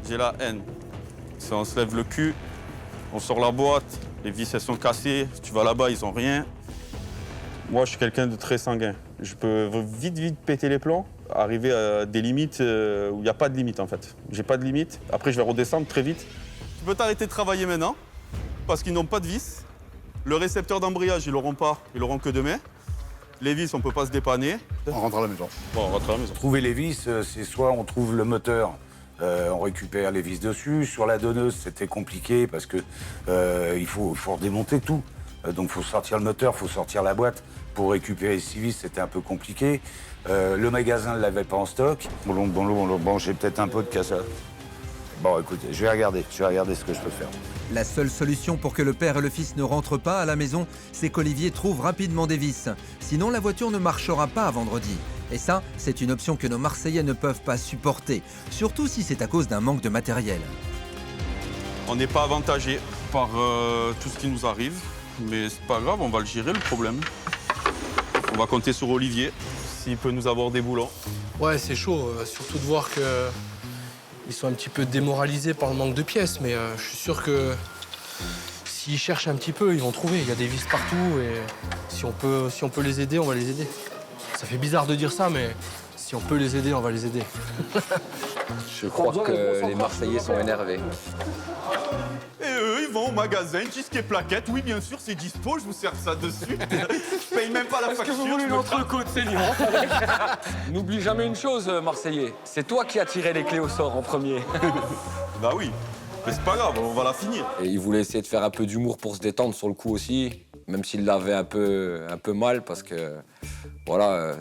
j'ai la haine. On se lève le cul, on sort la boîte, les vis elles sont cassées, tu vas là-bas, ils ont rien. Moi, je suis quelqu'un de très sanguin. Je peux vite péter les plombs, arriver à des limites où il n'y a pas de limite en fait. J'ai pas de limite. Après, je vais redescendre très vite. Tu peux t'arrêter de travailler maintenant parce qu'ils n'ont pas de vis. Le récepteur d'embrayage, ils l'auront pas, ils l'auront que demain. Les vis, on peut pas se dépanner. On rentre à la maison. Bon, on rentre à la maison. Trouver les vis, c'est soit on trouve le moteur, on récupère les vis dessus. Sur la donneuse, c'était compliqué parce que il faut redémonter tout. Donc, il faut sortir le moteur, il faut sortir la boîte. Pour récupérer 6 vis, c'était un peu compliqué. Le magasin ne l'avait pas en stock. Bon, j'ai peut-être un peu de cassage. Bon, écoutez, je vais regarder ce que je peux faire. La seule solution pour que le père et le fils ne rentrent pas à la maison, c'est qu'Olivier trouve rapidement des vis. Sinon, la voiture ne marchera pas à vendredi. Et ça, c'est une option que nos Marseillais ne peuvent pas supporter, surtout si c'est à cause d'un manque de matériel. On n'est pas avantagé par tout ce qui nous arrive, mais c'est pas grave, on va le gérer le problème. On va compter sur Olivier, s'il peut nous avoir des boulons. Ouais, c'est chaud, surtout de voir que ils sont un petit peu démoralisés par le manque de pièces, mais je suis sûr que s'ils cherchent un petit peu, ils vont trouver. Il y a des vis partout et si on peut les aider, on va les aider. Ça fait bizarre de dire ça, mais si on peut les aider, on va les aider. Je crois que les Marseillais sont énervés. Et eux, ils vont au magasin, disque et plaquettes. Oui, bien sûr, c'est dispo, je vous sers ça dessus. Je paye même pas la facture. Est-ce que vous voulez une entrecôte, Seigneur? N'oublie jamais une chose, Marseillais. C'est toi qui as tiré les clés au sort en premier. Bah oui, mais c'est pas grave, on va la finir. Et il voulait essayer de faire un peu d'humour pour se détendre sur le coup aussi, même s'il l'avait un peu mal parce que, voilà,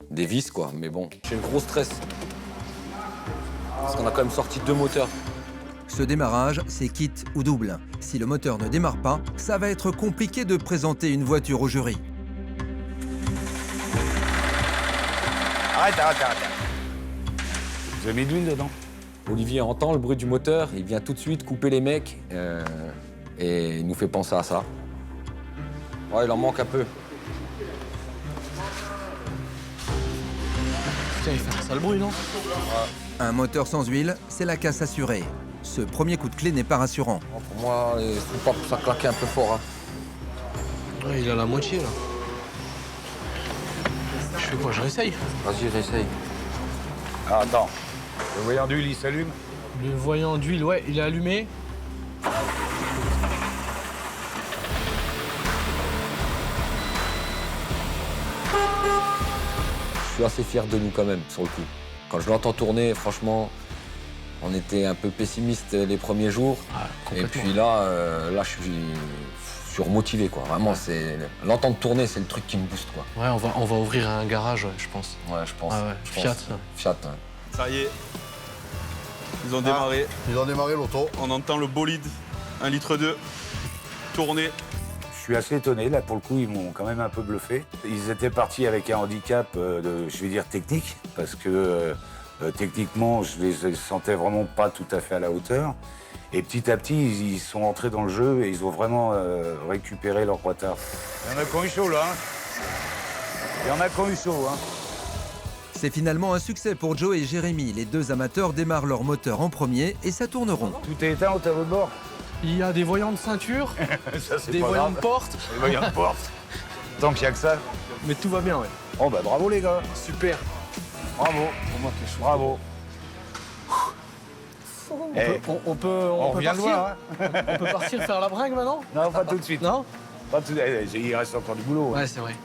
des vis, quoi. Mais bon, j'ai une grosse stress. Parce qu'on a quand même sorti 2 moteurs. Ce démarrage, c'est quitte ou double. Si le moteur ne démarre pas, ça va être compliqué de présenter une voiture au jury. Arrête. Vous avez mis de l'huile dedans? Olivier entend le bruit du moteur, il vient tout de suite couper les mecs et il nous fait penser à ça. Ouais, il en manque un peu. Putain, il fait un sale bruit, non? Un moteur sans huile, c'est la casse assurée. Ce premier coup de clé n'est pas rassurant. Pour moi, il faut pas que ça claque un peu fort. Hein. Ouais, il a la moitié, là. Je fais quoi, je réessaye? Vas-y, réessaye. Ah, attends. Le voyant d'huile, il s'allume? Le voyant d'huile, ouais, il est allumé. Je suis assez fier de nous quand même, sur le coup. Quand je l'entends tourner, franchement, on était un peu pessimistes les premiers jours. Et puis là, je suis remotivé, quoi. Vraiment, c'est l'entendre tourner, c'est le truc qui me booste, quoi. Ouais, on va ouvrir un garage, ouais, je pense. Ouais, je pense. Ah ouais, je pense. Fiat. Fiat, ouais. Ça y est, ils ont démarré. Ils ont démarré l'auto. On entend le bolide, 1,2 litre tourner. Je suis assez étonné, là, pour le coup, ils m'ont quand même un peu bluffé. Ils étaient partis avec un handicap, je vais dire technique, parce que techniquement, je les sentais vraiment pas tout à fait à la hauteur. Et petit à petit, ils sont entrés dans le jeu et ils ont vraiment récupéré leur retard. Il y en a qui ont eu chaud, là. Il y en a qui ont eu chaud, hein. C'est finalement un succès pour Joe et Jérémy. Les deux amateurs démarrent leur moteur en premier et ça tourne rond. Tout est éteint au tableau de bord? Il y a des voyants de ceinture, Ça, c'est des pas voyants grave. de porte, Des voyants de porte. Tant qu'il y a que ça. mais tout va bien, ouais. Oh, bah bravo, les gars. Super. Bravo. Bravo. Eh, On peut revient partir. de voir, hein. On peut partir faire la bringue maintenant? Non, pas tout de suite. Non? Pas tout... Il reste encore du boulot. hein. Ouais, c'est vrai.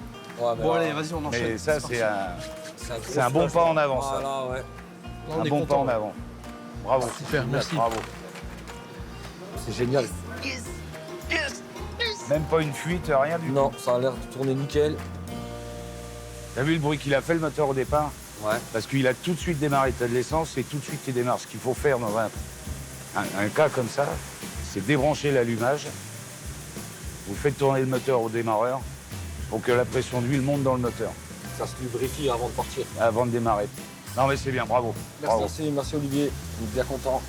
Ouais, mais Bon, là, allez, vas-y, on enchaîne. Mais ça, parti. c'est un bon pas en avant, ça. Voilà, ouais. Là, on Un est bon pas content. en avant. Bravo. Super, merci. Bravo. C'est génial. Même pas une fuite, rien du tout. Non, ça a l'air de tourner nickel. T'as vu le bruit qu'il a fait, le moteur, au départ? Ouais. Parce qu'il a tout de suite démarré. T'as de l'essence et tout de suite il démarre. Ce qu'il faut faire dans un cas comme ça, c'est débrancher l'allumage. Vous faites tourner le moteur au démarreur pour que la pression d'huile monte dans le moteur Ça se lubrifie avant de partir. avant de démarrer. Non mais c'est bien, bravo. Bravo. Merci Olivier, on est bien content.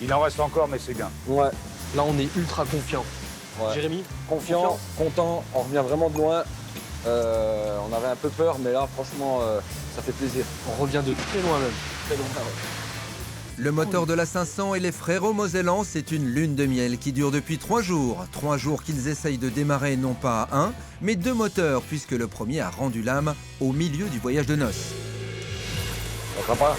Il en reste encore, mais c'est bien. Ouais, Là, on est ultra confiant. ouais. Jérémy? Confiant, content, on revient vraiment de loin. On avait un peu peur, mais là, franchement, ça fait plaisir. On revient de très loin même. Très loin, ouais. Le moteur de la 500 et les frérots mosellans, c'est une lune de miel qui dure depuis 3 jours. 3 jours qu'ils essayent de démarrer non pas à un, mais 2 moteurs, puisque le premier a rendu l'âme au milieu du voyage de noces. Ça va pas?